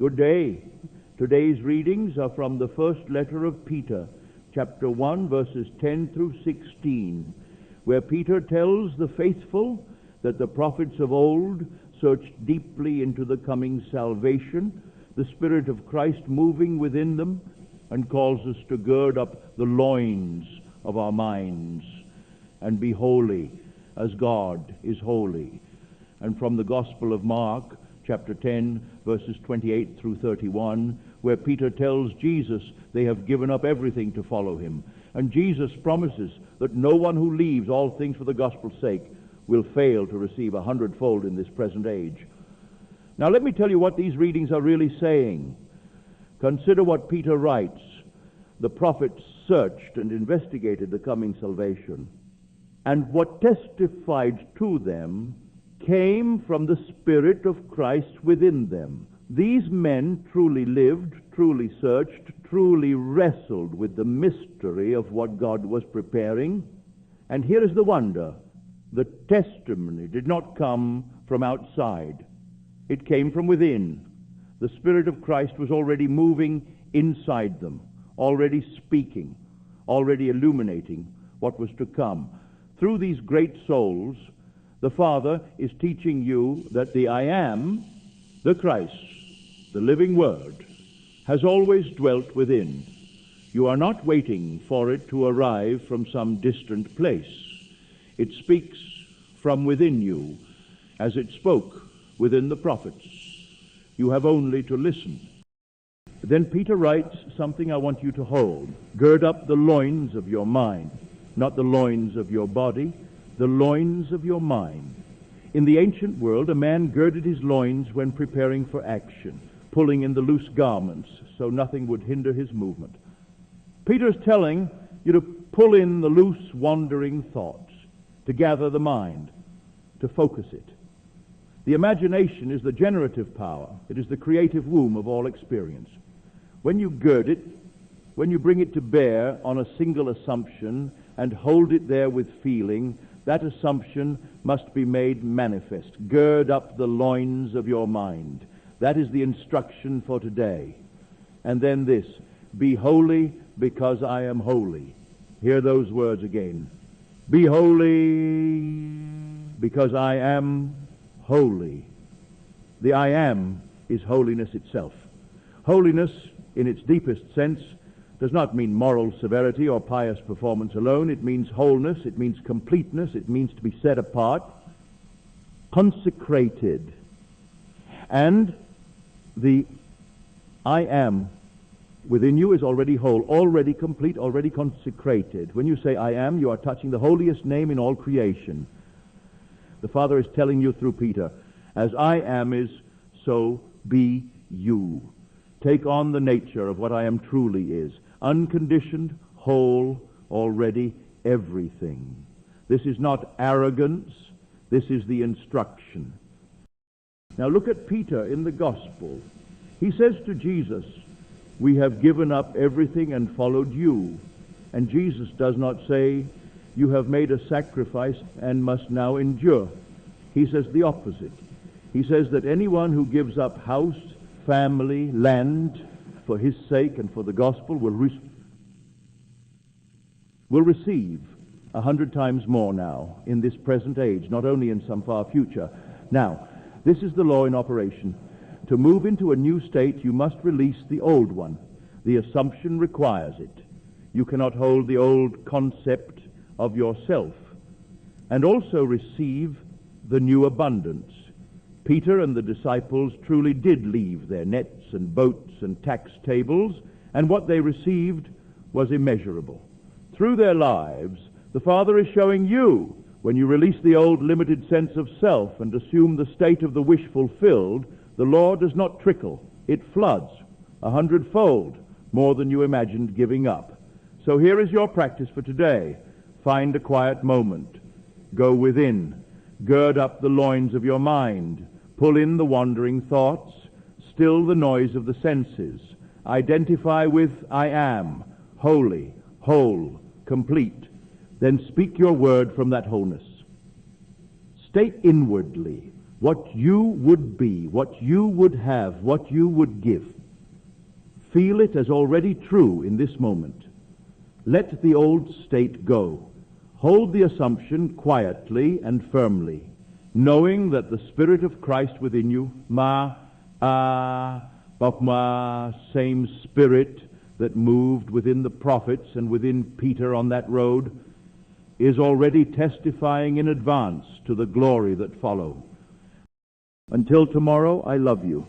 Good day. Today's readings are from the first letter of Peter, chapter 1, verses 10 through 16, where Peter tells the faithful that the prophets of old searched deeply into the coming salvation, the Spirit of Christ moving within them, and calls us to gird up the loins of our minds and be holy as God is holy. And from the Gospel of Mark, chapter 10, verses 28 through 31, where Peter tells Jesus they have given up everything to follow him. And Jesus promises that no one who leaves all things for the gospel's sake will fail to receive 100-fold in this present age. Now let me tell you what these readings are really saying. Consider what Peter writes. The prophets searched and investigated the coming salvation, and what testified to them came from the Spirit of Christ within them. These men truly lived, truly searched, truly wrestled with the mystery of what God was preparing. And here is the wonder. The testimony did not come from outside. It came from within. The Spirit of Christ was already moving inside them, already speaking, already illuminating what was to come. Through these great souls, the Father is teaching you that the I Am, the Christ, the living Word, has always dwelt within. You are not waiting for it to arrive from some distant place. It speaks from within you, as it spoke within the prophets. You have only to listen. Then Peter writes something I want you to hold. Gird up the loins of your mind, not the loins of your body, the loins of your mind. In the ancient world, a man girded his loins when preparing for action, pulling in the loose garments so nothing would hinder his movement. Peter's telling you to pull in the loose, wandering thoughts, to gather the mind, to focus it. The imagination is the generative power. It is the creative womb of all experience. When you gird it, when you bring it to bear on a single assumption and hold it there with feeling, that assumption must be made manifest. Gird up the loins of your mind. That is the instruction for today. And then this, be holy because I am holy. Hear those words again. Be holy because I am holy. The I am is holiness itself. Holiness, in its deepest sense, does not mean moral severity or pious performance alone. It means wholeness, it means completeness, it means to be set apart, consecrated. And the I am within you is already whole, already complete, already consecrated. When you say I am, you are touching the holiest name in all creation. The Father is telling you through Peter, as I am is, so be you. Take on the nature of what I am truly is. Unconditioned, whole, already everything. This is not arrogance. This is the instruction. Now look at Peter in the Gospel. He says to Jesus, we have given up everything and followed you. And Jesus does not say, you have made a sacrifice and must now endure. He says the opposite. He says that anyone who gives up house, family, land, for his sake and for the gospel will receive 100 times more now in this present age, not only in some far future. Now, this is the law in operation. To move into a new state, you must release the old one. The assumption requires it. You cannot hold the old concept of yourself and also receive the new abundance. Peter and the disciples truly did leave their nets and boats and tax tables, and what they received was immeasurable. Through their lives, the Father is showing you, when you release the old limited sense of self and assume the state of the wish fulfilled, the law does not trickle. It floods 100-fold more than you imagined giving up. So here is your practice for today. Find a quiet moment. Go within. Gird up the loins of your mind. Pull in the wandering thoughts. Still the noise of the senses. Identify with I am, holy, whole, complete. Then speak your word from that wholeness. Stay inwardly. what you would be, what you would have, what you would give. Feel it as already true in this moment. Let the old state go. Hold the assumption quietly and firmly, knowing that the Spirit of Christ within you, same Spirit that moved within the prophets and within Peter on that road, is already testifying in advance to the glory that follow. Until tomorrow, I love you.